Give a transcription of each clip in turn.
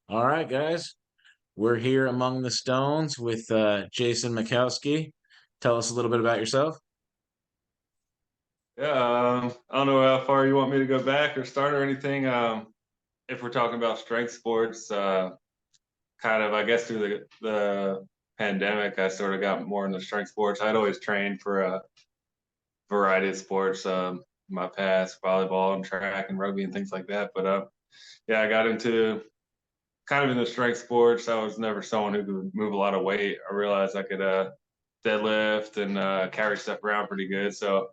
All right, guys. We're here among the stones with Jason Matkowski. Tell us a little bit about yourself. Yeah, I don't know how far you want me to go back or start or anything. If we're talking about strength sports, kind of, I guess through the pandemic, I sort of got more into strength sports. I'd always trained for a variety of sports, in my past, volleyball and track and rugby and things like that. But yeah, I got into kind of in the strength sports. I was never someone who could move a lot of weight. I realized I could deadlift and carry stuff around pretty good. So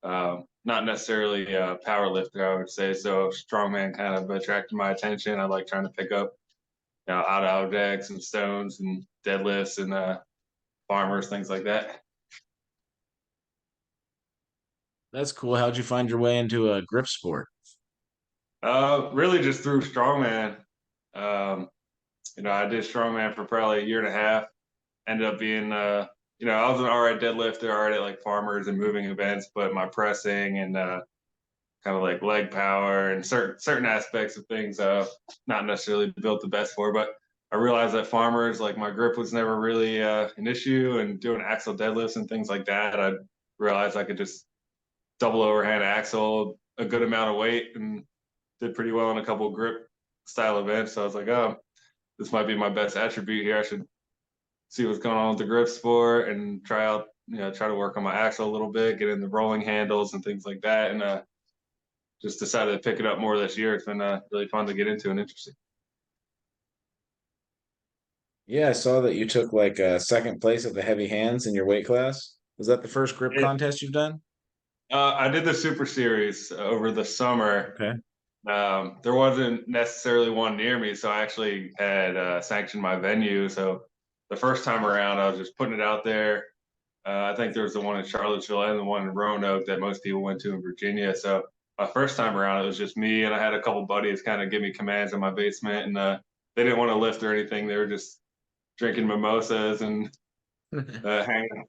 not necessarily a power lifter, I would say. So strongman kind of attracted my attention. I like trying to pick up, odd objects and stones and deadlifts and farmers, things like that. That's cool. How'd you find your way into a grip sport? Really just through strongman. Um, I did strongman for probably a year and a half. Ended up being, I was an all right deadlifter, all right at like farmers and moving events, but my pressing and kind of like leg power and certain aspects of things not necessarily built the best for. But I realized that farmers, like, my grip was never really an issue, and doing axle deadlifts and things like that, I realized I could just double overhand axle a good amount of weight and did pretty well in a couple of grip style events. So I was like, oh, this might be my best attribute here. I should see what's going on with the grip sport and try to work on my axle a little bit, get in the rolling handles and things like that. And just decided to pick it up more this year. It's been really fun to get into and interesting. Yeah, I saw that you took like second place at the heavy hands in your weight class. Was that the first grip Yeah. contest you've done? I did the Super Series over the summer. Okay. There wasn't necessarily one near me, so I actually had sanctioned my venue. So the first time around, I was just putting it out there. I think there was the one in Charlottesville and the one in Roanoke that most people went to in Virginia. So my first time around, it was just me, and I had a couple buddies kind of give me commands in my basement, and they didn't want to lift or anything. They were just drinking mimosas and hanging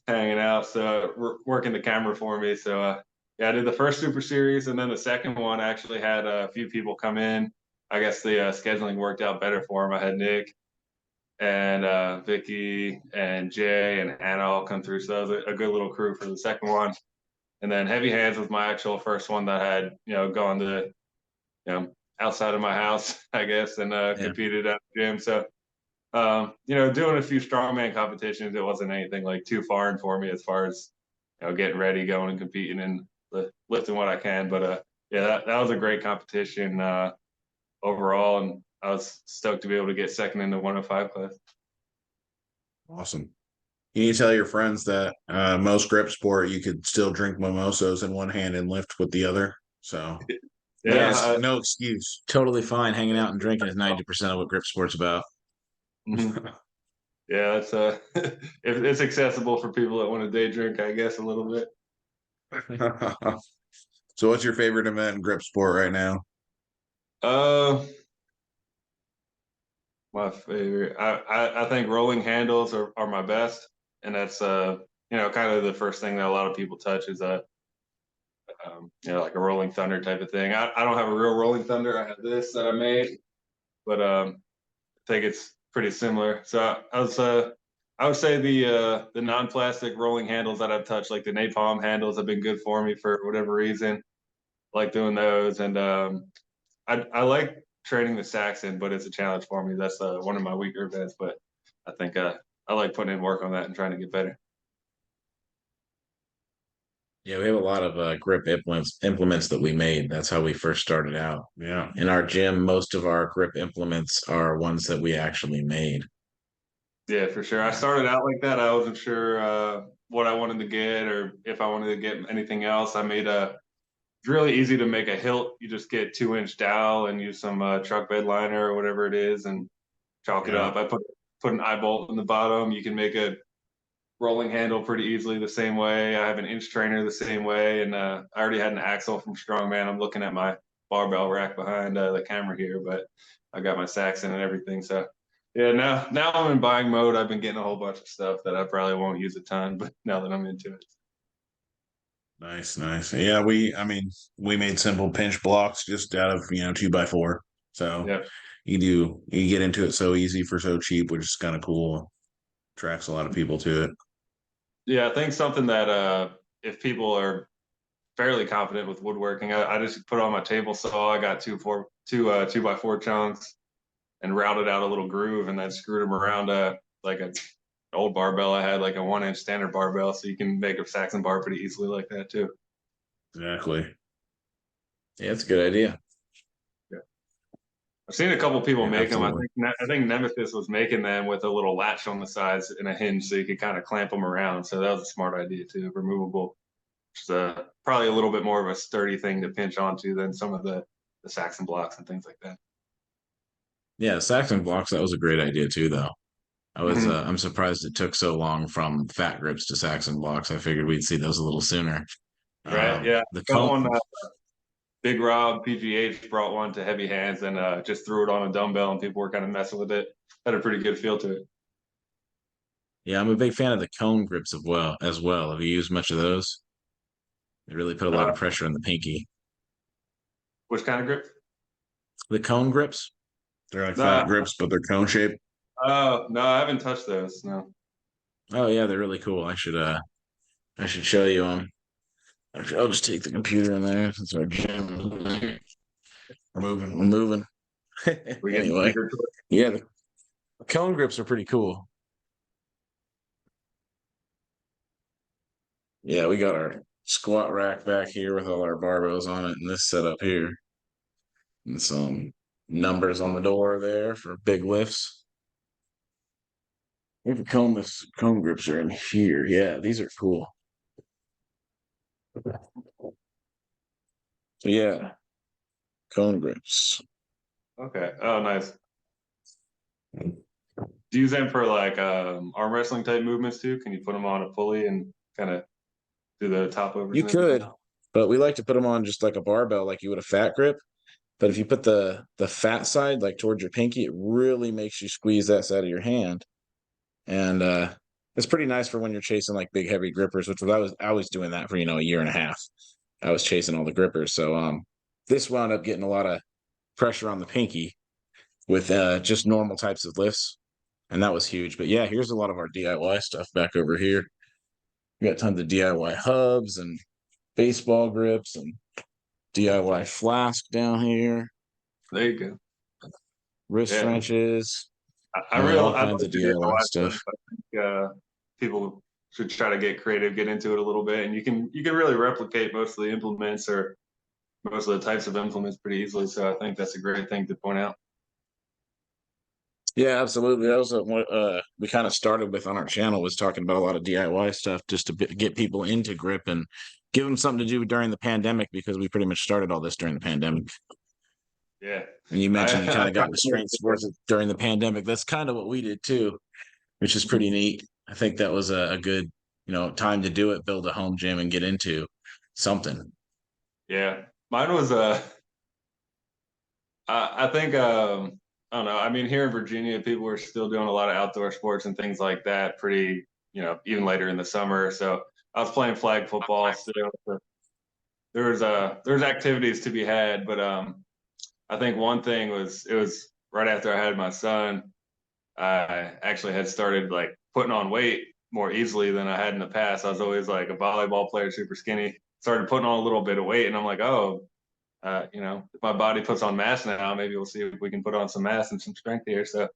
hanging out, so working the camera for me. So yeah, I did the first Super Series, and then the second one I actually had a few people come in. I guess the scheduling worked out better for them. I had Nick and Vicky and Jay and Anna all come through, so that was a good little crew for the second one. And then Heavy Hands was my actual first one that I had, gone to, outside of my house, I guess, and Yeah. competed at the gym. So doing a few strongman competitions, it wasn't anything like too foreign for me as far as, getting ready, going and competing and lifting what I can. But yeah, that was a great competition overall, and I was stoked to be able to get second in the 105 class. Awesome. You need to tell your friends that most grip sport you could still drink mimosas in one hand and lift with the other. So Yeah, no excuse. Totally fine. Hanging out and drinking is 90% of what grip sport's about. mhm. Yeah, it's if it's accessible for people that want to day drink, I guess a little bit. So what's your favorite event in grip sport right now? Uh, my favorite, I think rolling handles are my best, and that's kind of the first thing that a lot of people touch is like a rolling thunder type of thing. I don't have a real rolling thunder. I have this that I made, but I think it's pretty similar. So I would say the non-plastic rolling handles that I've touched, like the napalm handles, have been good for me for whatever reason. I like doing those, and I like training the Saxon, but it's a challenge for me. That's one of my weaker events, but I think I like putting in work on that and trying to get better. Yeah, we have a lot of grip implements that we made. That's how we first started out. Yeah. In our gym, most of our grip implements are ones that we actually made. Yeah, for sure. I Yeah. started out like that. I wasn't sure what I wanted to get or if I wanted to get anything else. I made a It's really easy to make a hilt. You just get 2-inch dowel and use some truck bed liner or whatever it is and chalk it Yeah. up. I put an eye bolt in the bottom. You can make a rolling handle pretty easily the same way. I have an inch trainer the same way, and I already had an axle from Strongman. I'm looking at my barbell rack behind the camera here, but I got my Saxon and everything. So yeah, now I'm in buying mode. I've been getting a whole bunch of stuff that I probably won't use a ton, but now that I'm into it. Nice, nice. Yeah, I mean, we made simple pinch blocks just out of, 2x4. So Yeah. you get into it so easy for so cheap, which is kind of cool. Attracts a lot of people to it. Yeah, I think something that if people are fairly confident with woodworking, I just put on my table saw. I got two by four chunks and routed out a little groove and then screwed them around like a old barbell I had, like a 1 inch standard barbell, so you can make a Saxon bar pretty easily like that too. Exactly. Yeah, it's a good idea. Yeah. I've seen a couple people Yeah, make them. absolutely. I think Nemesis was making them with a little latch on the sides and a hinge, so you could kind of clamp them around. So that was a smart idea too, removable. Which is probably a little bit more of a sturdy thing to pinch onto than some of the Saxon blocks and things like that. Yeah, Saxon blocks, that was a great idea too, though. Mm-hmm. I'm surprised it took so long from fat grips to Saxon blocks. I figured we'd see those a little sooner. Right? Yeah. The Got cone, one. Big Rob PGH brought one to heavy hands and just threw it on a dumbbell, and people were kind of messing with it. Had a pretty good feel to it. yeah, I'm a big fan of the cone grips as well. Have you used much of those? They really put a lot Uh, of pressure on the pinky. which kind of grip? The cone grips, they're like flat Nah. grips, but they're cone shaped. Oh no, I haven't touched those. No. Oh yeah, they're really cool. I should show you them. I'll just take the computer in there since our gym is in there. We're moving. We getting Anyway, bigger to it. yeah, the cone grips are pretty cool. Yeah, we got our squat rack back here with all our barbells on it, and this setup here, and some numbers on the door there for big lifts. Maybe cone grips are in here. Yeah, these are cool. So yeah, cone grips. Okay. Oh, nice. Do you use them for like arm wrestling type movements too? Can you put them on a pulley and kind of do the top overs You and everything? could, but we like to put them on just like a barbell, like you would a fat grip. But if you put the fat side like towards your pinky, it really makes you squeeze that side of your hand. And it's pretty nice for when you're chasing like big heavy grippers, which I was doing that for, a year and a half. I was chasing all the grippers. So this wound up getting a lot of pressure on the pinky with just normal types of lifts. And that was huge. But yeah, here's a lot of our DIY stuff back over here. We got tons of DIY hubs and baseball grips and DIY flask down here, There you go. wrist Yeah. wrenches, all I'd kinds like of to do DIY DIY stuff. stuff. I think people should try to get creative, get into it a little bit, and you can really replicate most of the implements or most of the types of implements pretty easily. So I think that's a great thing to point out. Yeah, absolutely. That was what we kind of started with on our channel, was talking about a lot of DIY stuff just to get people into grip and give them something to do during the pandemic, because we pretty much started all this during the pandemic. Yeah, And you mentioned you I kind of got into probably strength sports during the pandemic. That's kind of what we did too, which is pretty neat. I think that was a good, time to do it, build a home gym and get into something. yeah. Mine was I think I don't know. I mean, here in Virginia, people are still doing a lot of outdoor sports and things like that. Pretty, even later in the summer. So I was playing flag football still. So there's activities to be had, but I think one thing was it was right after I had my son. I actually had started like putting on weight more easily than I had in the past. I was always like a volleyball player, super skinny. Started putting on a little bit of weight, and I'm like, oh, if my body puts on mass now, maybe we'll see if we can put on some mass and some strength here. So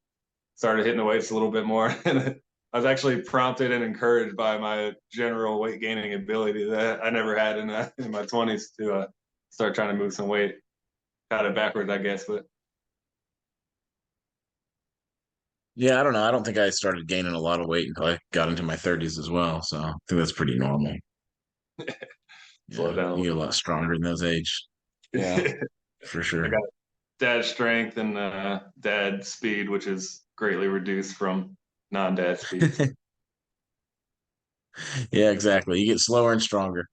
started hitting the weights a little bit more. And I was actually prompted and encouraged by my general weight gaining ability that I never had in my 20s to start trying to move some weight. Got it backwards, I guess, but Yeah, I don't know. I don't think I started gaining a lot of weight until I got into my 30s as well. So I think that's pretty normal. slow Yeah, down a you get a little lot stronger in those age. Yeah, bit. for I sure. got dad strength and dad speed, which is greatly reduced from non-dad speed. So Yeah, exactly. You get slower and stronger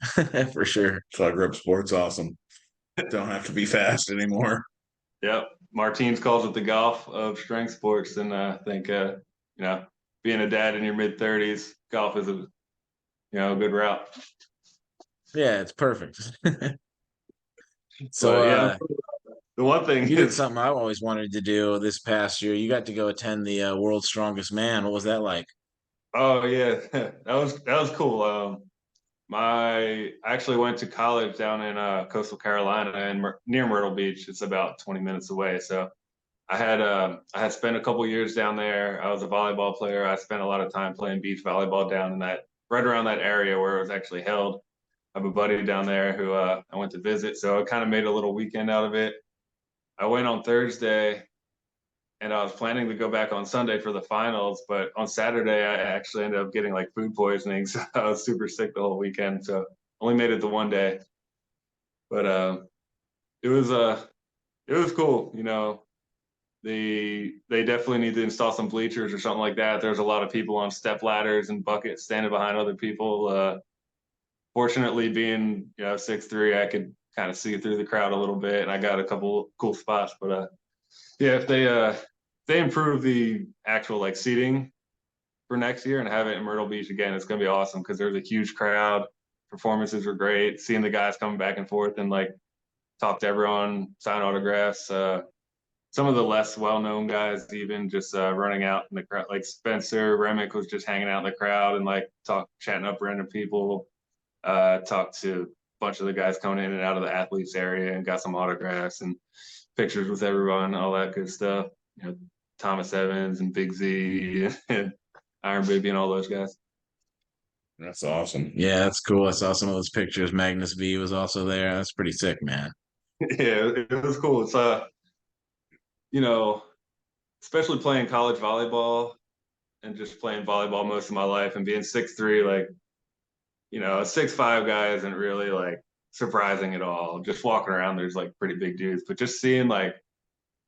for sure. So grip sport's awesome. Don't have to be fast anymore. yep, Martins calls it the golf of strength sports, and I think being a dad in your mid 30s, golf is a good route. Yeah, it's perfect. So But yeah, The one thing You did is, something I've always wanted to do this past year. You got to go attend the World's Strongest Man. What was that like? oh yeah, that was cool. I actually went to college down in coastal Carolina and near Myrtle Beach. It's about 20 minutes away. So I had spent a couple years down there. I was a volleyball player. I spent a lot of time playing beach volleyball down in that right around that area where it was actually held. I have a buddy down there who I went to visit, so I kind of made a little weekend out of it. I went on Thursday, and I was planning to go back on Sunday for the finals, but on Saturday I actually ended up getting like food poisoning, so I was super sick the whole weekend. So only made it the one day, but it was it was cool. They definitely need to install some bleachers or something like that. There's a lot of people on step ladders and buckets standing behind other people. Fortunately, being 6'3", I could kind of see through the crowd a little bit, and I got a couple cool spots. But yeah, if they improve the actual like seating for next year and have it in Myrtle Beach again, it's gonna be awesome because there's a huge crowd. Performances were great. Seeing the guys coming back and forth and like talk to everyone, sign autographs. Some of the less well-known guys even just running out in the crowd. Like Spencer Remick was just hanging out in the crowd and like chatting up random people. Talked to a bunch of the guys coming in and out of the athletes area and got some autographs and pictures with everyone, all that good stuff. Thomas Evans and Big Z and Iron Baby and all those guys. That's awesome. Yeah, that's cool. I saw some of those pictures. Magnus V was also there. That's pretty sick, man. Yeah, it was cool. It's you know, especially playing college volleyball and just playing volleyball most of my life and being 6'3", like, a 6'5" guy isn't really like surprising at all. Just walking around, there's like pretty big dudes, but just seeing like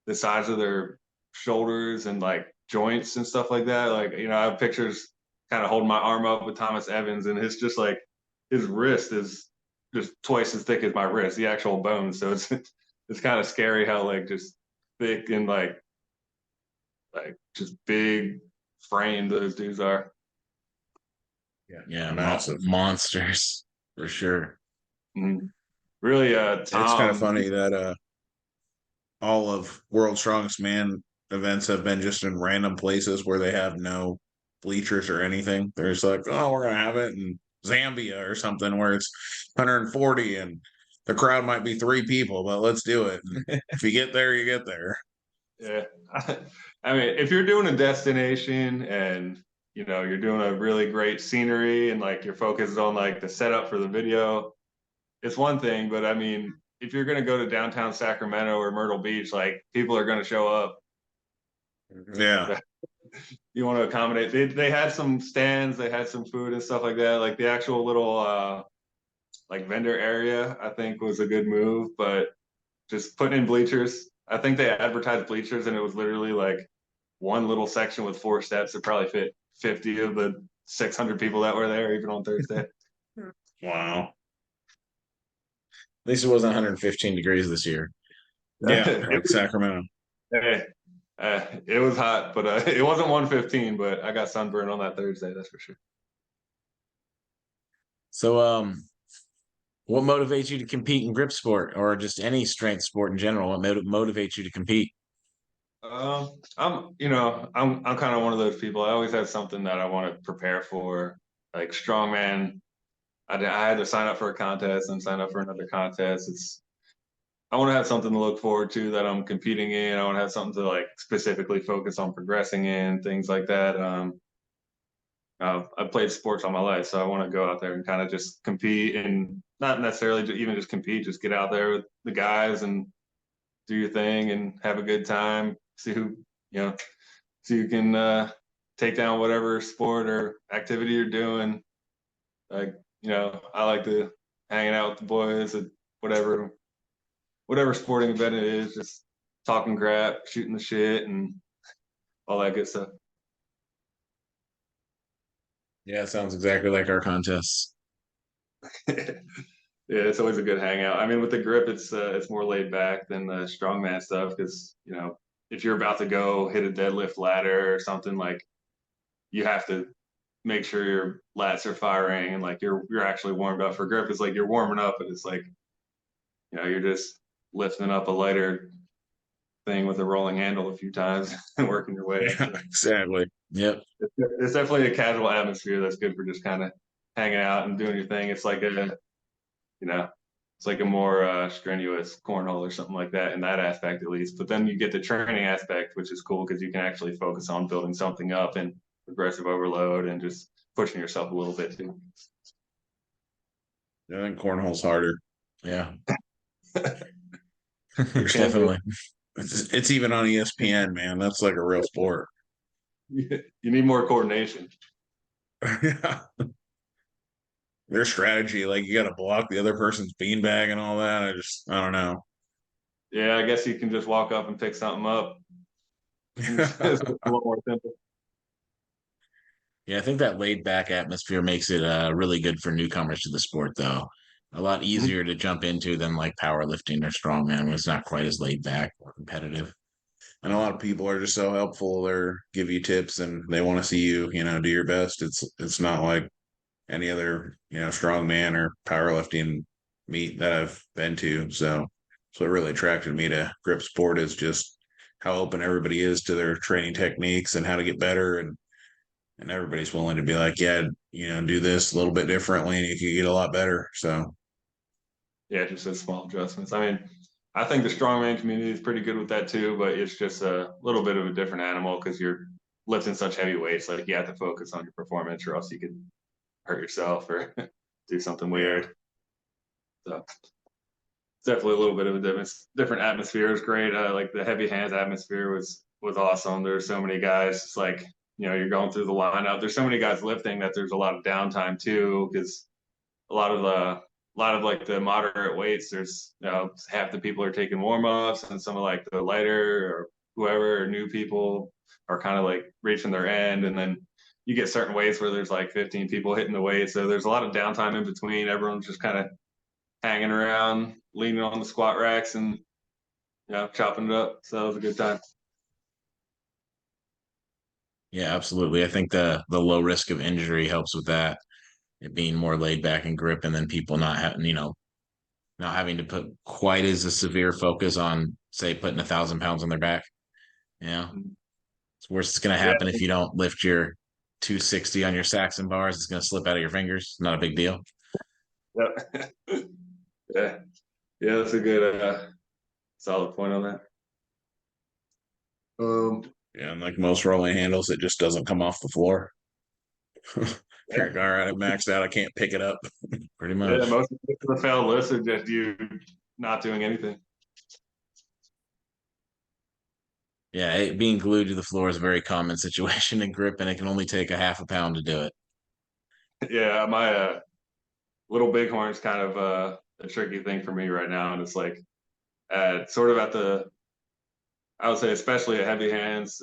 the size of their shoulders and like joints and stuff like that. Like, I have pictures kind of holding my arm up with Thomas Evans, and it's just like his wrist is just twice as thick as my wrist, the actual bone. So it's kind of scary how like just thick and like just big frame those dudes are. Yeah, Massive. monsters for sure. Mhm. Really, It's kind of Tom. funny that all of World's Strongest Man events have been just in random places where they have no bleachers or anything. There's like, oh, we're gonna have it in Zambia or something where it's 140 and the crowd might be three people, but let's do it. If you get there, you get there. Yeah. I mean, if you're doing a destination and you're doing a really great scenery and like your focus is on like the setup for the video, it's one thing. But I mean, if you're gonna go to downtown Sacramento or Myrtle Beach, like people are gonna show up. Yeah. You want to accommodate. They had some stands, they had some food and stuff like that. Like the actual little like vendor area, I think was a good move, but just putting in bleachers. I think they advertised bleachers and it was literally like one little section with 4 steps that probably fit 50 of the 600 people that were there, even on Thursday. Wow. At least it wasn't 115 degrees this year. Yeah, it, like Sacramento. it was hot, but it wasn't 115, but I got sunburned on that Thursday, that's for sure. So, what motivates you to compete in grip sport or just any strength sport in general? What motivates you to compete? I'm kind of one of those people. I always have something that I want to prepare for, like strongman. I had to sign up for a contest and sign up for another contest. I want to have something to look forward to that I'm competing in. I want to have something to like specifically focus on progressing in, things like that. I've played sports all my life, so I want to go out there and kind of just compete and not necessarily even just compete, just get out there with the guys and do your thing and have a good time. See who, you know, so you can take down whatever sport or activity you're doing. Like, I like to hanging out with the boys at whatever sporting event it is, just talking crap, shooting the shit, and all that good stuff. Yeah, it sounds exactly like our contests. Yeah, it's always a good hangout. I mean, with the grip, it's more laid back than the strongman stuff because if you're about to go hit a deadlift ladder or something, like you have to make sure your lats are firing and like you're actually warmed up. For grip, it's like you're warming up, but it's like you're just lifting up a lighter thing with a rolling handle a few times and working your way up. Yeah, exactly. Yep. It's definitely a casual atmosphere that's good for just kind of hanging out and doing your thing. It's like you know, it's like a more strenuous cornhole or something like that in that aspect at least. But then you get the training aspect, which is cool because you can actually focus on building something up and progressive overload and just pushing yourself a little bit too. I think cornhole's harder. Yeah. It There's can be. definitely it's even on ESPN, man. That's like a real sport. You need more coordination. Yeah. Their strategy, like you got to block the other person's beanbag and all that. I don't know. Yeah, I guess you can just walk up and pick something up. It's a lot more simple. Yeah, I think that laid back atmosphere makes it really good for newcomers to the sport, though. A lot Mhm. easier to jump into than like powerlifting or strongman when it's not quite as laid back or competitive. And a lot of people are just so helpful. They're give you tips and they want to see you, do your best. It's not like any other, strongman or powerlifting meet that I've been to. So it really attracted me to grip sport is just how open everybody is to their training techniques and how to get better and everybody's willing to be like, yeah, do this a little bit differently and you can get a lot better. So Yeah, just said small adjustments. I mean, I think the strongman community is pretty good with that too, but it's just a little bit of a different animal because you're lifting such heavy weights. Like you have to focus on your performance, or else you could hurt yourself or do something yeah. weird. So it's definitely a little bit of a different atmosphere. It was great. Like the heavy hands atmosphere was awesome. There's so many guys. It's like you're going through the lineup. There's so many guys lifting that there's a lot of downtime too because a lot of like the moderate weights, there's half the people are taking warm ups, and some of like the lighter or whoever or new people are kind of like reaching their end, and then you get certain weights where there's like 15 people hitting the weight, so there's a lot of downtime in between. Everyone's just kind of hanging around, leaning on the squat racks, and chopping it up. So that was a good time. Yeah, absolutely. I think the low risk of injury helps with that. It being more laid back and grip, and then people not having, not having to put quite as a severe focus on, say, putting 1,000 pounds on their back. You know, it's worst that's going to Yeah. happen if you don't lift your 260 on your Saxon bars. It's going to slip out of your fingers. Not a big deal. Yep. Yeah. Yeah, that's a good solid point on that. Yeah, and like most rolling handles, it just doesn't come off the floor. You're like, all right, I'm maxed out. I can't pick it up. Pretty Yeah, much. most of the failed lists are just you not doing anything. Yeah, being glued to the floor is a very common situation in grip, and it can only take a half a pound to do it. Yeah, my little bighorn is kind of a tricky thing for me right now, and it's like sort of at the I would say especially at heavy hands.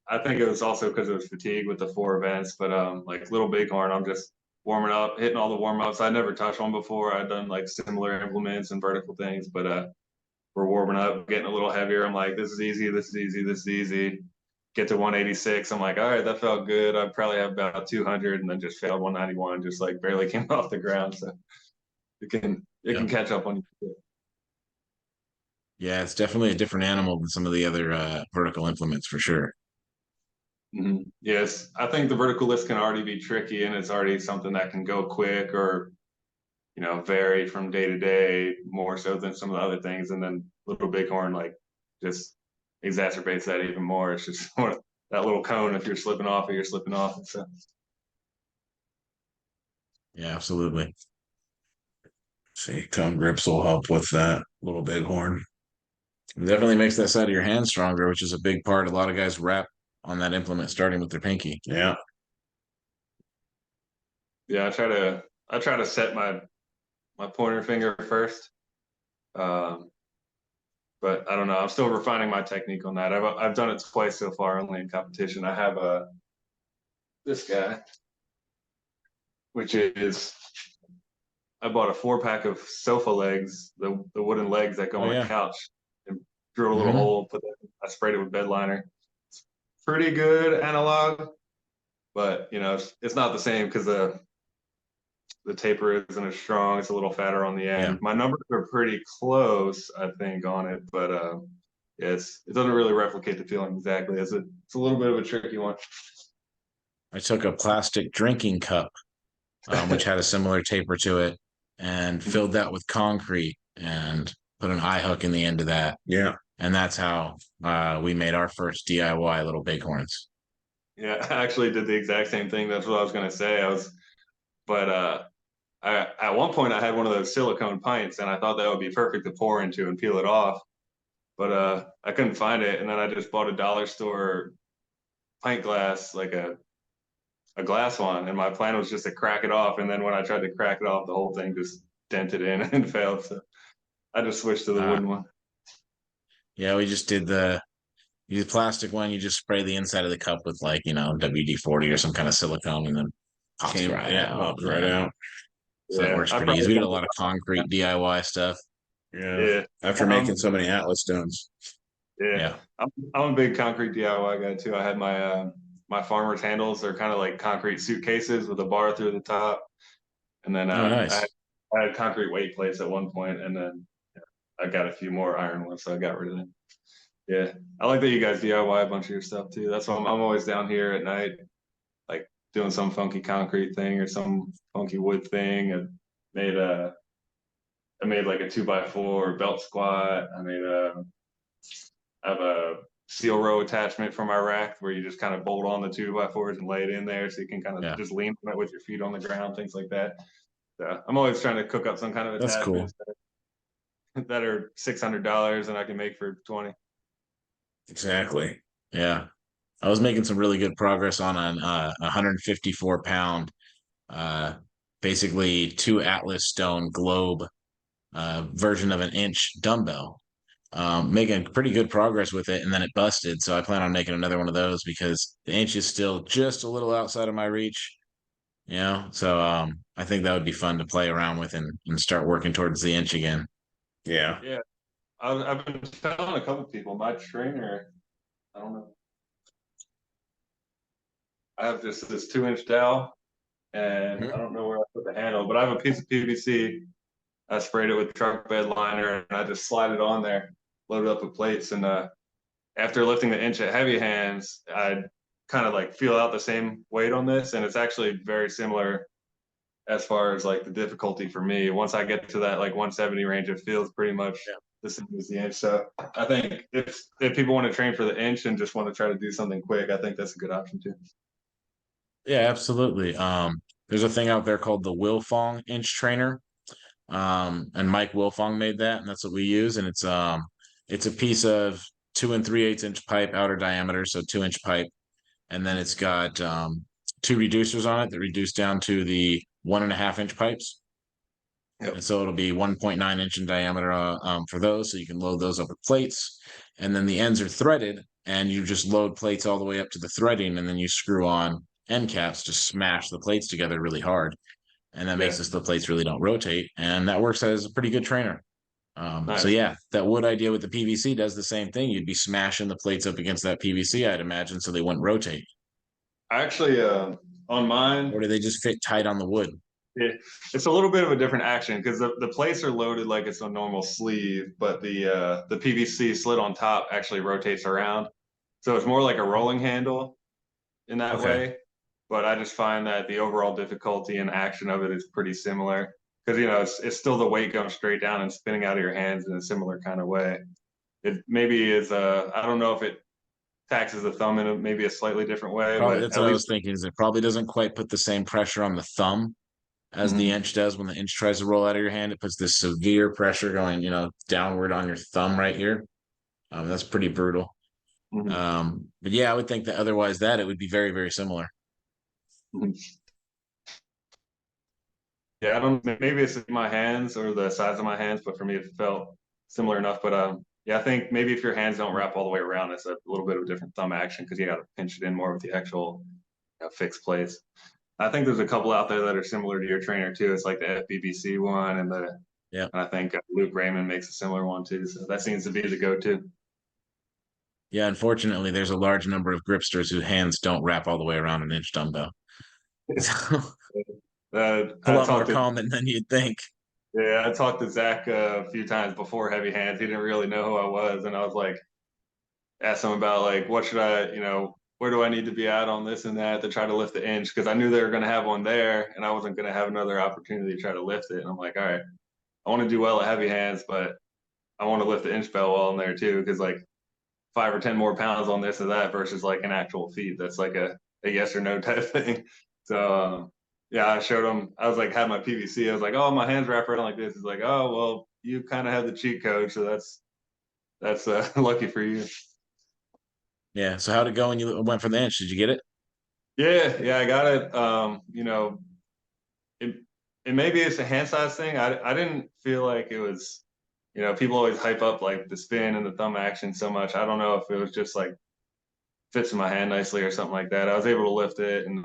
I think it was also because it was fatigue with the 4 events, but like little bighorn, I'm just warming up, hitting all the warm ups. I never touched one before. I'd done like similar implements and vertical things, but we're warming up, getting a little heavier. I'm like, this is easy, this is easy, this is easy. Get to 186. I'm like, all right, that felt good. I probably have about 200, and then just failed 191, just like barely came off the ground. So it can Yep. catch up on you. Yeah, it's definitely a different animal than some of the other vertical implements for sure. Mm-hmm. Yes, I think the vertical list can already be tricky, and it's already something that can go quick or vary from day to day more so than some of the other things. And then little bighorn like just exacerbates that even more. It's just that little cone. If you're slipping off, or you're slipping off. So Yeah, absolutely. See, cone grips will help with that little bighorn. It definitely makes that side of your hand stronger, which is a big part. A lot of guys wrap on that implement starting with their pinky. Yeah. yeah, I try to set my pointer finger first. Um, but I don't know. I'm still refining my technique on that. I've done it twice so far, only in competition. I have this guy, which is I bought a 4 pack of sofa legs, the wooden legs that go Oh on the yeah. couch, and drew a little Hmm. hole. I sprayed it with bed liner. It's pretty good analog, but it's not the same because the the taper isn't as strong. It's a little fatter on the Yeah. end. My numbers are pretty close, I think, on it, but yeah, it doesn't really replicate the feeling exactly. It's a little bit of a tricky one. I took a plastic drinking cup, which had a similar taper to it, and filled that with concrete and put an eye hook in the end of that. Yeah. And that's how we made our first DIY little bighorns. Yeah, I actually did the exact same thing. That's what I was gonna say. But at one point I had one of those silicone pints, and I thought that would be perfect to pour into and peel it off. But I couldn't find it, and then I just bought a dollar store pint glass, like a glass one, and my plan was just to crack it off. And then when I tried to crack it off, the whole thing just dented in and failed. So I just switched to the wooden one. Yeah, we just did the plastic one. You just spray the inside of the cup with like, WD-40 or some kind of silicone, and then pops right out. Pops right out. So Yeah, that works I pretty easy. We did a lot of probably concrete DIY stuff. Yeah. Yeah. After making so many Atlas stones. Yeah. Yeah. I'm a big concrete DIY guy too. I had my farmer's handles. They're kind of like concrete suitcases with a bar through the top. And then Oh, nice. I had concrete weight plates at one point, and then I got a few more iron ones, so I got rid of them. Yeah, I like that you guys DIY a bunch of your stuff too. That's why I'm always down here at night, like doing some funky concrete thing or some funky wood thing. I made like a 2x4 belt squat. I have a seal row attachment for my rack where you just kind of bolt on the 2x4s and lay it in there, so you can kind of just lean on it with your feet on the ground, things like that. So I'm always trying to cook up some kind of That's cool. attachments that are $600 and I can make for 20. Exactly. Yeah. I was making some really good progress on an 154-pound, basically 2 Atlas stone globe version of an inch dumbbell. Making pretty good progress with it, and then it busted. So I plan on making another one of those because the inch is still just a little outside of my reach. So I think that would be fun to play around with and start working towards the inch again. Yeah. Yeah. I've been telling a couple people, my trainer, I don't know. I have just this 2-inch dowel, and I don't know where I put the handle, but I have a piece of PVC. I sprayed it with truck bed liner, and I just slide it on there, load it up with plates. And after lifting the inch at heavy hands, I kind of like feel out the same weight on this, and it's actually very similar as far as like the difficulty for me. Once I get to that like 170 range, it feels pretty much the same as the inch. So I think if people want to train for the inch and just want to try to do something quick, I think that's a good option too. Yeah, absolutely. There's a thing out there called the Wilfong inch trainer. And Mike Wilfong made that, and that's what we use. And it's a piece of 2 3/8 inch pipe, outer diameter, so 2-inch pipe, and then it's got 2 reducers on it that reduce down to the 1.5-inch pipes. Yep. And so it'll be 1.9 inch in diameter for those, so you can load those up with plates. And then the ends are threaded, and you just load plates all the way up to the threading, and then you screw on end caps to smash the plates together really hard. And that makes it so the plates really don't rotate. And that works as a pretty good trainer. Nice. So yeah, that wood idea with the PVC does the same thing. You'd be smashing the plates up against that PVC, I'd imagine, so they wouldn't rotate. I actually on mine, Or do they just fit tight on the wood? it's a little bit of a different action because the plates are loaded like it's a normal sleeve, but the PVC slit on top actually rotates around. So it's more like a rolling handle in that way. But I just find that the overall difficulty and action of it is pretty similar because it's still the weight going straight down and spinning out of your hands in a similar kind of way. It maybe is I don't know if it taxes the thumb in maybe a slightly different way, Probably but that's at what I least was thinking, is it probably doesn't quite put the same pressure on the thumb as the inch does. When the inch tries to roll out of your hand, it puts this severe pressure going, downward on your thumb right here. That's pretty brutal. But yeah, I would think that otherwise that it would be very, very similar. Yeah, I don't. Maybe it's my hands or the size of my hands, but for me, it felt similar enough. But yeah, I think maybe if your hands don't wrap all the way around, it's a little bit of a different thumb action because you got to pinch it in more with the actual fixed plates. I think there's a couple out there that are similar to your trainer too. It's like the FBBC one, and I think Luke Raymond makes a similar one too. So that seems to be the go-to. Yeah, unfortunately, there's a large number of gripsters whose hands don't wrap all the way around an inch dumbbell. So, a I lot more talked to common than you'd think. yeah, I talked to Zach a few times before heavy hands. He didn't really know who I was, and I was like, asked him about like what should I, where do I need to be at on this and that to try to lift the inch because I knew they were going to have one there, and I wasn't going to have another opportunity to try to lift it. And I'm like, all right, I want to do well at heavy hands, but I want to lift the inch bell while I'm there too, because like 5 or 10 more pounds on this or that versus like an actual feat. That's like a yes or no type thing. So yeah, I showed him. I was like, had my PVC. I was like, oh, my hands wrap around like this. He's like, oh, well, you kind of have the cheat code, so that's lucky for you. Yeah. So how'd it go when you went for the inch? Did you get it? Yeah, I got it. It it maybe it's a hand size thing. I didn't feel like it was. People always hype up like the spin and the thumb action so much. I don't know if it was just like fits in my hand nicely or something like that. I was able to lift it and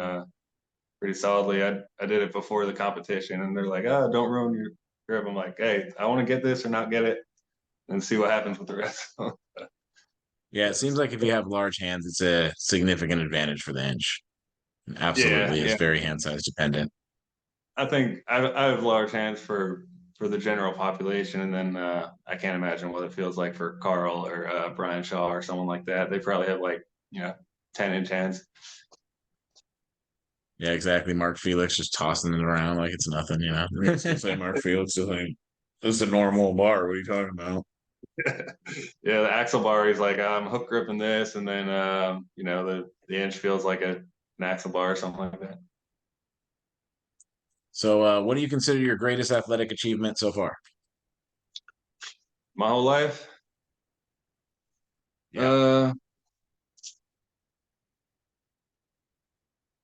pretty solidly. I did it before the competition, and they're like, "Oh, don't ruin your grip." I'm like, "Hey, I want to get this or not get it, and see what happens with the rest." Yeah, it seems like if you have large hands, it's a significant advantage for the inch. It Yeah, absolutely is yeah. very hand size dependent. I think I have large hands for the general population, and then I can't imagine what it feels like for Carl or Brian Shaw or someone like that. They probably have like 10-inch hands. Yeah, exactly. Mark Felix just tossing it around like it's nothing, you know. It's like Mark Felix is like, this is a normal bar. What are you talking about? Yeah, the axle bar is like I'm hook gripping this, and then the inch feels like an axle bar or something like that. So, what do you consider your greatest athletic achievement so far? My whole life, Yeah. uh,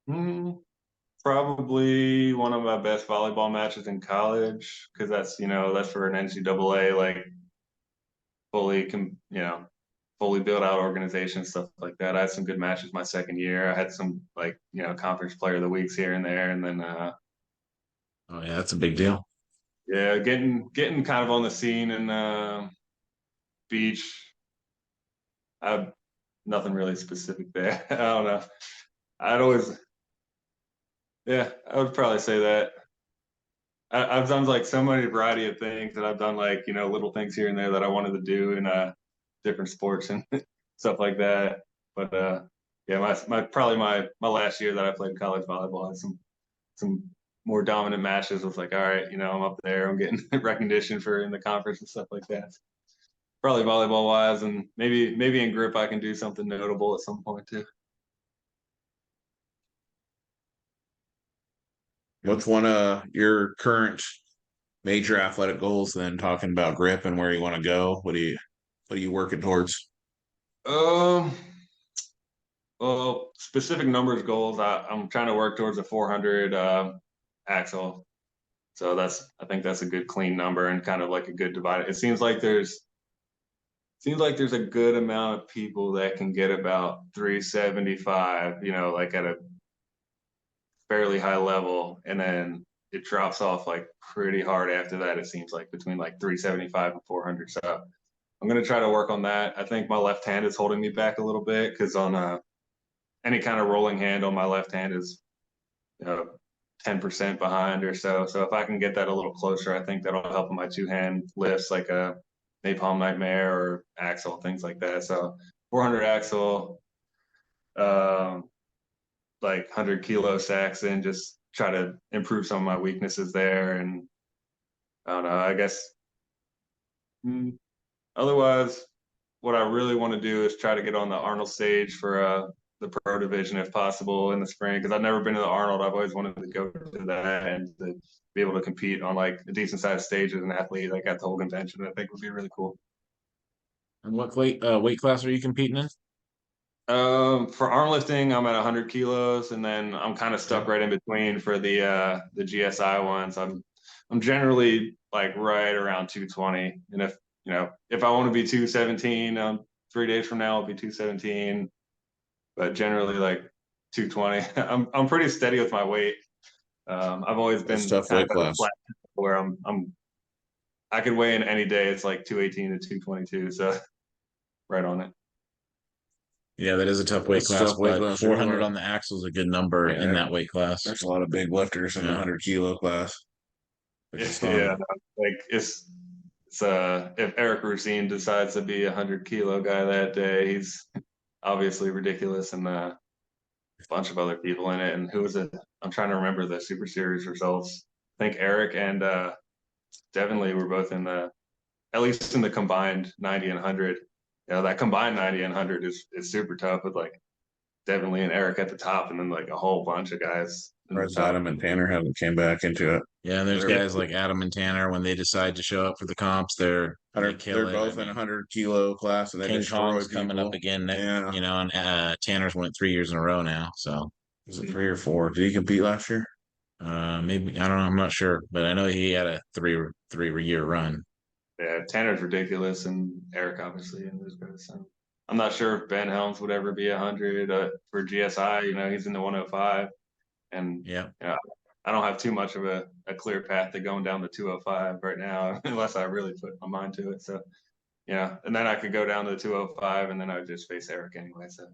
hmm, probably one of my best volleyball matches in college because that's for an NCAA like fully built out organization stuff like that. I had some good matches my second year. I had some like conference player of the weeks here and there, and then Oh, yeah, that's a big deal. yeah, getting kind of on the scene and beach. I nothing really specific there. I don't know. I'd always, yeah, I would probably say that. I've done like so many variety of things that I've done like little things here and there that I wanted to do in different sports and stuff like that. But yeah, my probably my last year that I played college volleyball I had some more dominant matches. I was like, all right, I'm up there, I'm getting recognition for in the conference and stuff like that. Probably volleyball wise, and maybe in grip I can do something notable at some point too. What's one of your current major athletic goals then, talking about grip and where you want to go? What are you working towards? Um, well, specific numbers goals. I'm trying to work towards a 400 axle. So I think that's a good clean number and kind of like a good divide. It seems like there's a good amount of people that can get about 375, like at a fairly high level, and then it drops off like pretty hard after that. It seems like between like 375 and 400. So I'm gonna try to work on that. I think my left hand is holding me back a little bit because on any kind of rolling hand on my left hand is you know 10% behind or so. So if I can get that a little closer, I think that'll help my two hand lifts like a Napalm Nightmare or axle, things like that. So 400 axle, um, like 100 kilo sacks, and just try to improve some of my weaknesses there. And I don't know, I guess mm, otherwise, what I really want to do is try to get on the Arnold stage for the pro division if possible in the spring because I've never been to the Arnold. I've always wanted to go to that and to be able to compete on like a decent sized stage as an athlete, like at the whole convention. I think would be really cool. And what weight class are you competing in? For arm lifting, I'm at 100 kilos, and then I'm kind of stuck Okay. right in between for the GSI ones. I'm generally like right around 220, and if I want to be 217, 3 days from now I'll be 217, but generally like 220. I'm pretty steady with my weight. I've always That's been tough kind of weight at a class. flat where I could weigh in any day. It's like 218 to 222, so right on it. Yeah, that is a tough weight That's a class, tough weight but class. 400 on the axle is a good number in Yeah. that weight class. There's a lot of big lifters in the Yeah. 100 kilo class, which is fun. Yeah, like it's if Eric Racine decides to be a 100 kilo guy that day, he's obviously ridiculous, and a bunch of other people in it. And who was it? I'm trying to remember the Super Series results. I think Eric and Devin Lee were both in the, at least in the combined 90 and 100. You know, that combined 90 and 100 is super tough with like Devin Lee and Eric at the top, and then like a whole bunch of guys in the Whereas top. Adam and Tanner haven't came back into it. Yeah, and there's They're, guys like Adam and Tanner when they decide to show up for the comps, they kill they're it. both in a 100 kilo class and they King destroy Kong's people. coming up again, Yeah. you know, and Tanner's won it 3 years in a row now. So Was it 3 or 4? Did he compete last year? maybe I don't know. I'm not sure, but I know he had a three-year run. Yeah, Tanner's ridiculous, and Eric obviously, and those guys. So I'm not sure if Ben Helms would ever be 100 for GSI. You know, he's in the 105, and Yeah, you know, I don't have too much of a clear path to going down the 205 right now, unless I really put my mind to it. So yeah, and then I could go down to the 205, and then I would just face Eric anyway. So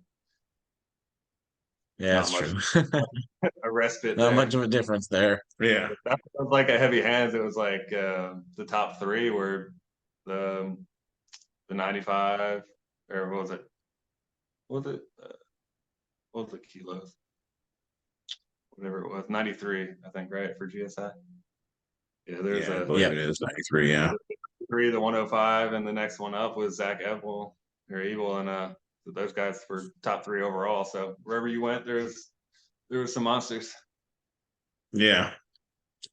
yeah, not that's much true. a respite Not there. much of a difference there. Yeah. That was like a heavy hands. It was like the top three were the 95, or what was it? What was it? What was the kilos? Whatever it was, 93, I think, right, for GSI. Yeah, there's Yeah, I a believe it is 93. Yeah. three, the 105, and the next one up was Zach Evil or Evil, and those guys were top three overall. So wherever you went, there was some monsters. Yeah.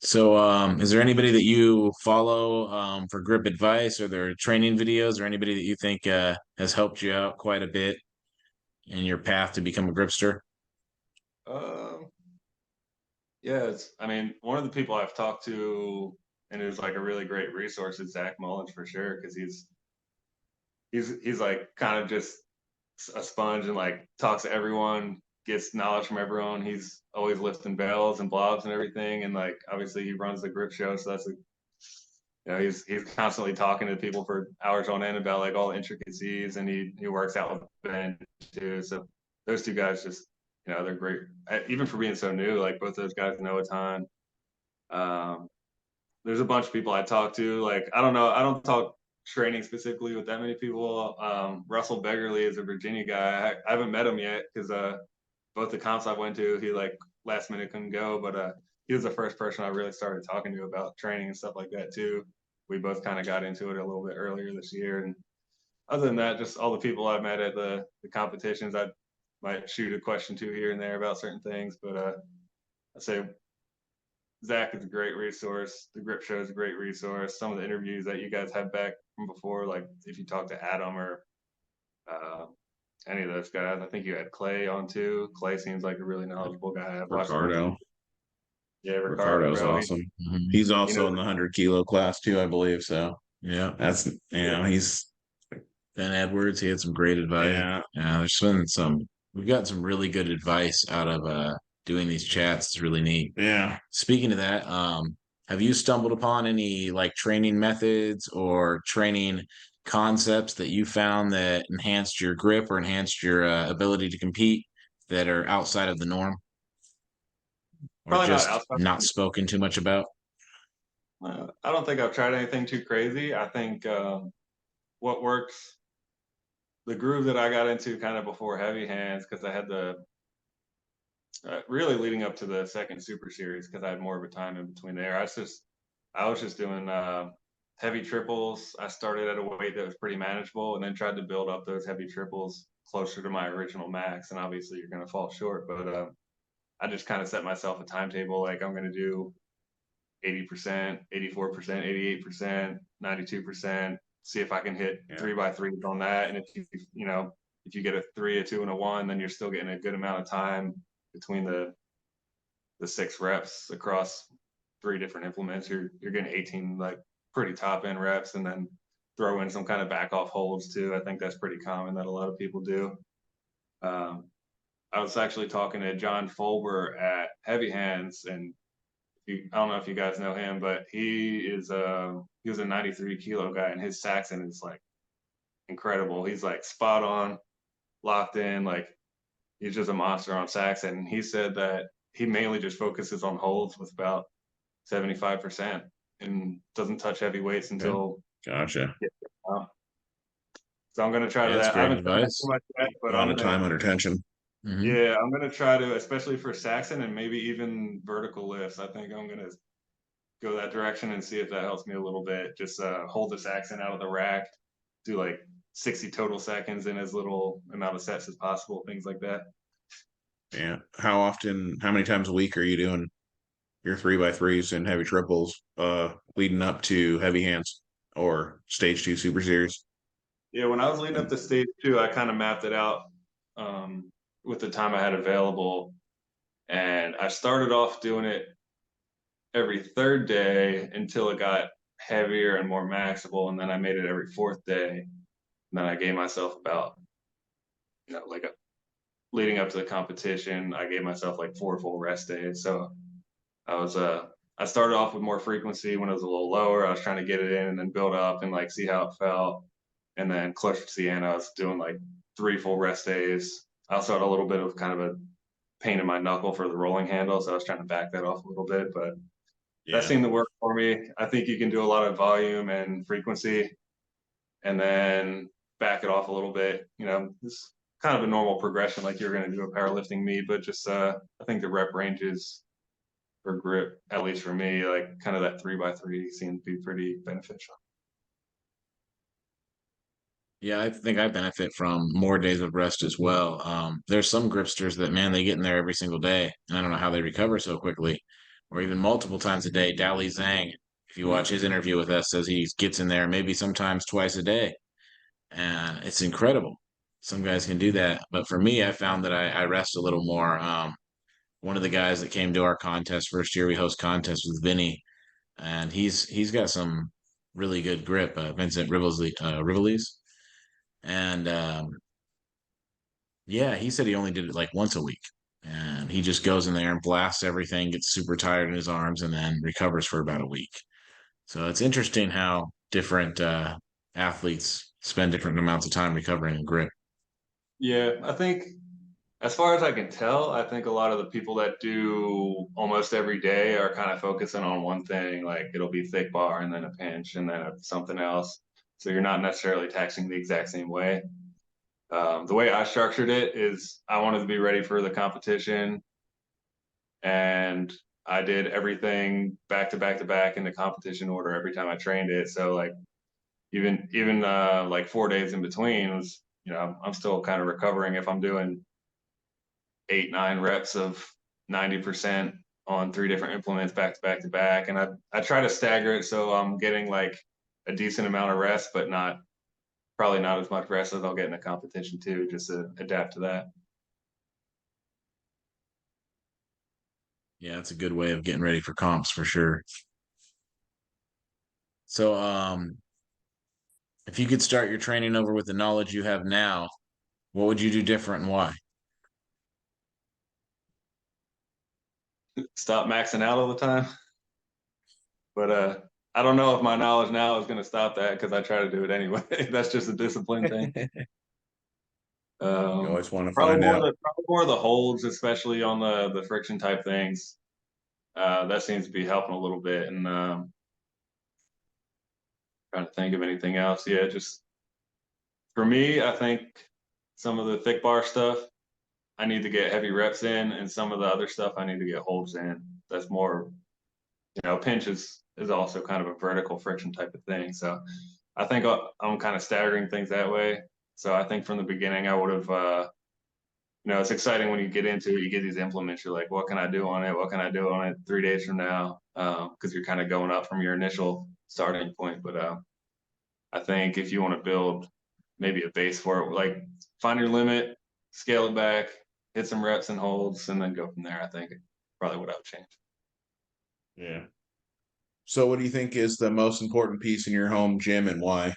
So, is there anybody that you follow for grip advice or their training videos, or anybody that you think has helped you out quite a bit in your path to become a gripster? Um, yeah, I mean, one of the people I've talked to and who's like a really great resource is Zach Mullins for sure, because he's like kind of just a sponge and like talks to everyone, gets knowledge from everyone. He's always lifting bells and blobs and everything, and like obviously he runs the grip show, so that's a, you know, he's constantly talking to people for hours on end about like all the intricacies, and he works out with Ben too. So those two guys just, you know, they're great. Even for being so new, like both those guys know a ton. Um, there's a bunch of people I talk to. Like I don't know, I don't talk training specifically with that many people. Russell Beggerly is a Virginia guy. I haven't met him yet because both the comps I went to, he like last minute couldn't go, but he was the first person I really started talking to about training and stuff like that too. We both kind of got into it a little bit earlier this year, and other than that, just all the people I've met at the competitions, I might shoot a question to here and there about certain things, but I'd say Zach is a great resource. The Grip Show is a great resource. Some of the interviews that you guys have back from before, like if you talk to Adam or uh, any of those guys, I think you had Clay on too. Clay seems like a really knowledgeable guy. I've watched him. Ricardo. Yeah, Ricardo, Ricardo's bro. awesome. Mhm. He's also Knows in the 100 kilo class too, I believe. So Yeah, that's, you know, he's, Ben Edwards, he had some great advice. yeah. Yeah, we've gotten some really good advice out of doing these chats. It's really neat. Yeah. Speaking of that, have you stumbled upon any like training methods or training concepts that you found that enhanced your grip or enhanced your ability to compete that are outside of the norm or probably not just outside. not spoken too much about? I don't think I've tried anything too crazy. I think what works, the groove that I got into kind of before heavy hands, because I had the really leading up to the second Super Series, because I had more of a time in between there. I was just doing heavy triples. I started at a weight that was pretty manageable, and then tried to build up those heavy triples closer to my original max. And obviously, you're going to fall short, but I just kind of set myself a timetable, like I'm going to do 80%, 84%, 88%, 92%. See if I can hit 3x3s on that. And if you know, if you get a 3, a 2, and a 1, then you're still getting a good amount of time between the 6 reps across 3 different implements. You're getting 18 like pretty top end reps, and then throw in some kind of back off holds too. I think that's pretty common that a lot of people do. Um, I was actually talking to John Folber at Heavy Hands, and I don't know if you guys know him, but he was a 93 kilo guy, and his Saxon is like incredible. He's like spot on. locked in. Like he's just a monster on sacks. And he said that he mainly just focuses on holds with about 75% and doesn't touch heavy weights Okay. until. Gotcha. So I'm gonna try Yeah, to that's that. I great haven't done that too advice. much yet, A but lot I'm of gonna. time under tension. Mhm. Yeah, I'm gonna try to, especially for Saxon and maybe even vertical lifts. I think I'm gonna go that direction and see if that helps me a little bit. Just hold the Saxon out of the rack, do like 60 total seconds in as little amount of sets as possible, things like that. Yeah. How many times a week are you doing your 3x3s and heavy triples leading up to heavy hands or stage 2 super series? Yeah, when I was leading up to stage 2, I kind of mapped it out um, with the time I had available, and I started off doing it every third day until it got heavier and more maximal, and then I made it every fourth day. And then I gave myself about, like leading up to the competition, I gave myself like 4 full rest days. So I was I started off with more frequency when it was a little lower. I was trying to get it in and then build up and like see how it felt. And then closer to the end, I was doing like 3 full rest days. I also had a little bit of kind of a pain in my knuckle for the rolling handle, so I was trying to back that off a little bit, but that Yeah. seemed to work for me. I think you can do a lot of volume and frequency and then back it off a little bit. It's kind of a normal progression like you're going to do a powerlifting meet, but just I think the rep ranges for grip, at least for me, like kind of that 3x3 seems to be pretty beneficial. Yeah, I think I benefit from more days of rest as well. There's some gripsters that, man, they get in there every single day, and I don't know how they recover so quickly, or even multiple times a day. Dali Zhang, if you watch his interview with us, says he gets in there maybe sometimes twice a day, and it's incredible. Some guys can do that, but for me, I found that I rest a little more. One of the guys that came to our contest first year we host contests with Vinny, and he's got some really good grip. Vincent Riveles, and yeah, he said he only did it like once a week. And he just goes in there and blasts everything, gets super tired in his arms, and then recovers for about a week. So it's interesting how different athletes spend different amounts of time recovering in grip. Yeah, I think as far as I can tell, I think a lot of the people that do almost every day are kind of focusing on one thing, like it'll be thick bar and then a pinch and then something else. So you're not necessarily taxing the exact same way. The way I structured it is I wanted to be ready for the competition, and I did everything back to back to back in the competition order every time I trained it. So like even like 4 days in between was, I'm still kind of recovering if I'm doing 8-9 reps of 90% on 3 different implements back to back to back. And I try to stagger it so I'm getting like a decent amount of rest, but probably not as much rest as I'll get in a competition too, just to adapt to that. Yeah, it's a good way of getting ready for comps for sure. So, if you could start your training over with the knowledge you have now, what would you do different and why? Stop maxing out all the time. But I don't know if my knowledge now is going to stop that because I try to do it anyway. That's just a discipline thing. You always want to Probably find more out. the probably more the holds, especially on the friction type things. That seems to be helping a little bit. And trying to think of anything else. Yeah, just for me, I think some of the thick bar stuff I need to get heavy reps in, and some of the other stuff I need to get holds in. That's more, pinch is also kind of a vertical friction type of thing. So I think I'm kind of staggering things that way. So I think from the beginning I would have, it's exciting when you get into it. You get these implements. You're like, what can I do on it? What can I do on it 3 days from now? Because you're kind of going up from your initial starting point. But I think if you want to build maybe a base for it, like find your limit, scale it back, hit some reps and holds, and then go from there. I think probably what I would change. Yeah. So, what do you think is the most important piece in your home gym and why?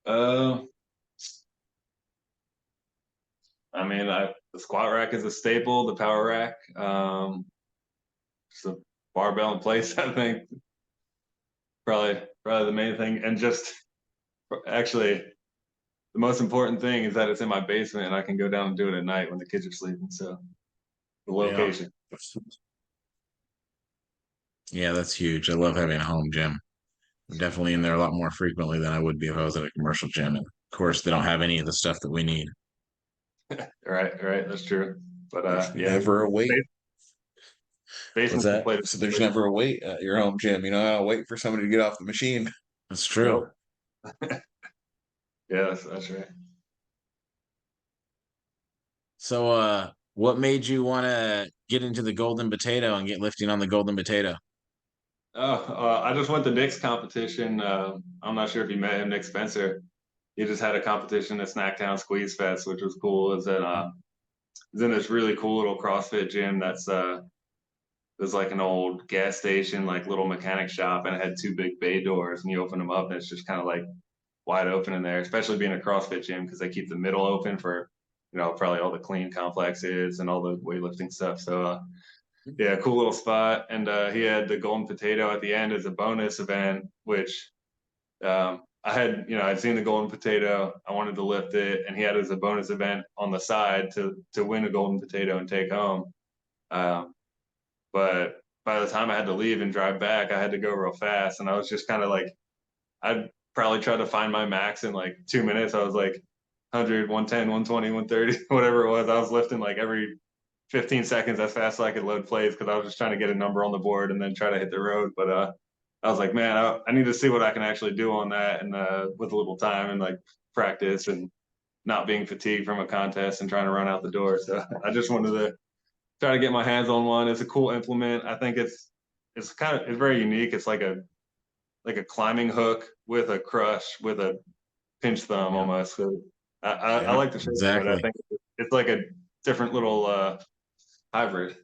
Uh, I mean, the squat rack is a staple. The power rack, just a barbell in place. I think probably the main thing, and just actually the most important thing is that it's in my basement and I can go down and do it at night when the kids are sleeping. So the Yeah. location. Yeah, that's huge. I love having a home gym. I'm definitely in there a lot more frequently than I would be if I was at a commercial gym. And of course, they don't have any of the stuff that we need. Right. That's true. But There's yeah, never a wait. What's basement's the that? place. So there's never a wait at your home gym. You know, I'll wait for somebody to get off the machine. That's true. Nope. Yeah, that's right. So, what made you want to get into the golden potato and get lifting on the golden potato? Oh, I just went to Nick's competition. I'm not sure if you met him, Nick Spencer. He just had a competition at Snacktown Squeeze Fest, which was cool. It's in this really cool little CrossFit gym that's there's like an old gas station, like little mechanic shop, and it had two big bay doors, and you open them up, and it's just kind of like wide open in there. Especially being a CrossFit gym because they keep the middle open for probably all the clean complexes and all the weightlifting stuff. So yeah, cool little spot. And he had the golden potato at the end as a bonus event, which I had, I'd seen the golden potato. I wanted to lift it, and he had it as a bonus event on the side to win a golden potato and take home. Um, but by the time I had to leave and drive back, I had to go real fast, and I was just kind of like, I'd probably try to find my max in like 2 minutes. I was like 100, 110, 120, 130, whatever it was. I was lifting like every 15 seconds as fast as I could load plays because I was just trying to get a number on the board and then try to hit the road. But I was like, man, I need to see what I can actually do on that, and with a little time and like practice and not being fatigued from a contest and trying to run out the door. So I just wanted to try to get my hands on one. It's a cool implement. I think it's it's very unique. It's like a climbing hook with a crush with a pinch thumb Yeah. almost. So I Yeah, like the shape, but I exactly. think it's like a different little hybrid.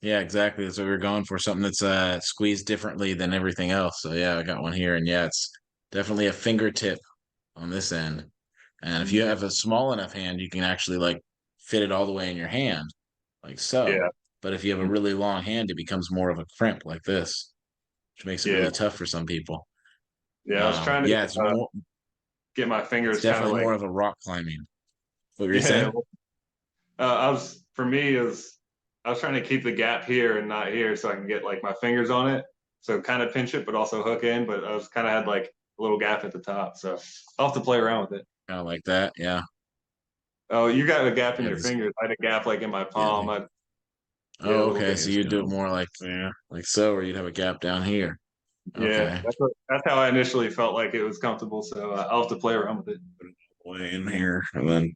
Yeah, exactly. That's what we are going for. Something that's squeezed differently than everything else. So yeah, I got one here, and yeah, it's definitely a fingertip on this end. And if you have a small enough hand, you can actually like fit it all the way in your hand, like Yeah, so. But if you have a really long hand, it becomes more of a crimp like this, which makes it yeah, really tough for some people. yeah. I was trying to Yeah, it's more. get my It's fingers kind of definitely like more of a rock climbing. What were you yeah. saying? I was for me is I was trying to keep the gap here and not here so I can get like my fingers on it. So kind of pinch it, but also hook in. But I was kind of had like a little gap at the top. So I'll have to play around with it. Kind of like that. Yeah. Oh, you got a gap in Yeah. your fingers. I had a gap like in my Yeah. palm. Yeah, a Oh, little okay. gap. So It's you do it down. more Yeah. like so, or you'd have a gap down here. Yeah, Okay. that's how I initially felt like it was comfortable. So I'll have to play around with it. Way in here, and then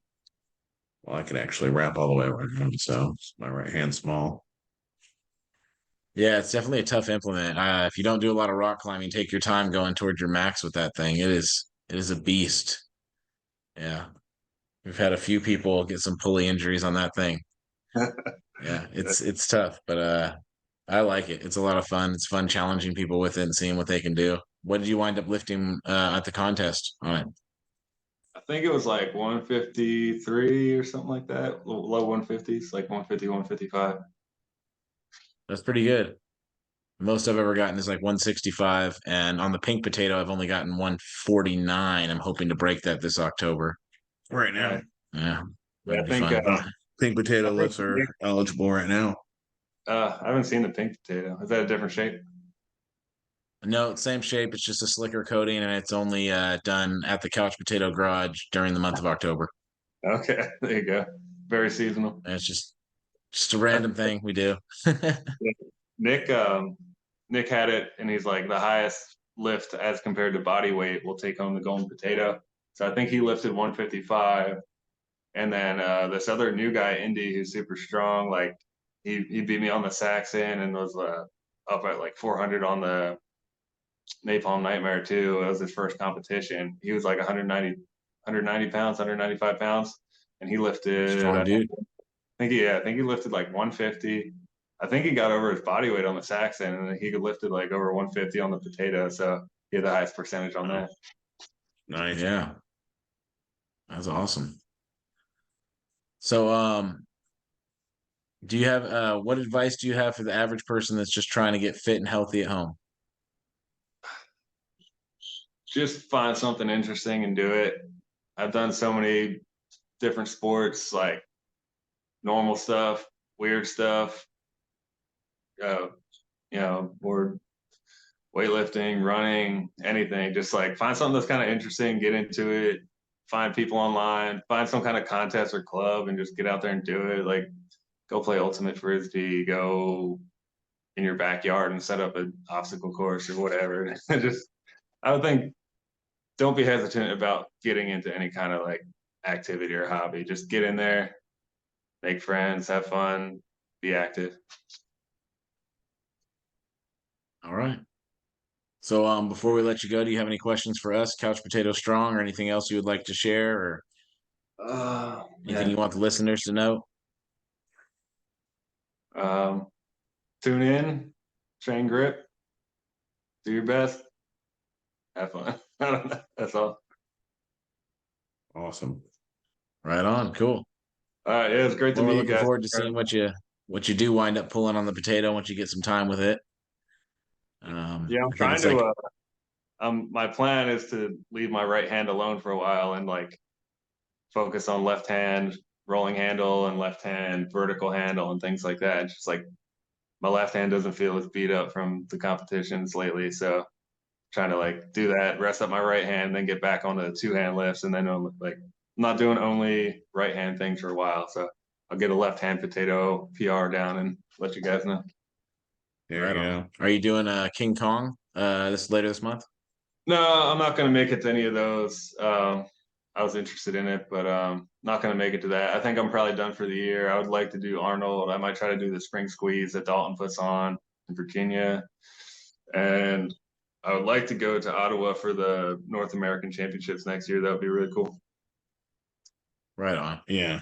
I can actually wrap all the way around. So my right hand's small. Yeah, it's definitely a tough implement. If you don't do a lot of rock climbing, take your time going towards your max with that thing. It is a beast. Yeah. We've had a few people get some pulley injuries on that thing. Yeah, it's tough, but I like it. It's a lot of fun. It's fun challenging people with it and seeing what they can do. What did you wind up lifting at the contest on it? I think it was like 153 or something like that. Low 150s, like 150, 155. That's pretty good. Most I've ever gotten is like 165, and on the pink potato, I've only gotten 149. I'm hoping to break that this October. Right now. Right. Yeah, Yeah, that'd be fun. Pink potato I think lifts are eligible right now. I haven't seen the pink potato. Is that a different shape? No, same shape. It's just a slicker coating, and it's only done at the Couch Potato Garage during the month of October. Okay, there you go. Very seasonal. And it's just a random thing we do. Nick Nick had it, and he's like the highest lift as compared to body weight will take home the golden potato. So I think he lifted 155, and then this other new guy, Indy, who's super strong, like he beat me on the Saxon and was up at like 400 on the Napalm Nightmare too. It was his first competition. He was like 190 pounds, 195 pounds, and he lifted. Strong dude. I think he lifted like 150. I think he got over his body weight on the Saxon, and he could lifted like over 150 on the potato. So he had the highest percentage on that. Nice. Yeah, that's awesome. So, do you have what advice do you have for the average person that's just trying to get fit and healthy at home? Just find something interesting and do it. I've done so many different sports, like normal stuff, weird stuff, uh, or weightlifting, running, anything. Just like find something that's kind of interesting, get into it, find people online, find some kind of contest or club, and just get out there and do it. Like go play ultimate frisbee, go in your backyard and set up an obstacle course or whatever. Just I would think don't be hesitant about getting into any kind of like activity or hobby. Just get in there, make friends, have fun, be active. All right. So before we let you go, do you have any questions for us, Couch Potato Strong, or anything else you would like to share, or anything you want the listeners to know? Um, tune in, train grip, do your best, have fun. I don't know. That's all. Awesome. Right on. Cool. All right, yeah, it's great to Well, we're meet you looking guys. forward to seeing what you do wind up pulling on the potato once you get some time with it. Yeah, I'm I think trying it's like to. My plan is to leave my right hand alone for a while and like focus on left hand rolling handle and left hand vertical handle and things like that. Just like my left hand doesn't feel as beat up from the competitions lately, so trying to like do that, rest up my right hand, then get back on the two hand lifts, and then like I'm not doing only right hand things for a while. So I'll get a left hand potato PR down and let you guys know. There right you on. go. Are you doing King Kong this later this month? No, I'm not going to make it to any of those. I was interested in it, but not going to make it to that. I think I'm probably done for the year. I would like to do Arnold. I might try to do the spring squeeze that Dalton puts on in Virginia. And I would like to go to Ottawa for the North American Championships next year. That would be really cool. Right on. Yeah.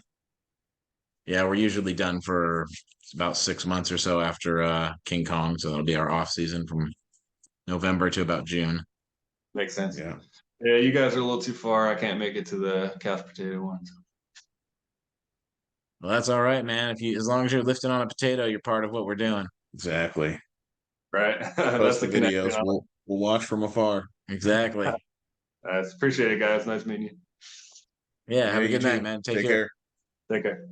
Yeah, we're usually done for about 6 months or so after King Kong, so that'll be our off season from November to about June. Makes sense. Yeah. Yeah, you guys are a little too far. I can't make it to the couch potato ones. Well, that's all right, man. If you, as long as you're lifting on a potato, you're part of what we're doing. Exactly. Right? That's Post the the connection. videos. We'll watch from afar. Exactly. I appreciate it, guys. Nice meeting you. Yeah. Yeah, Have a you good night, too. man. Take Take care. care. Take care.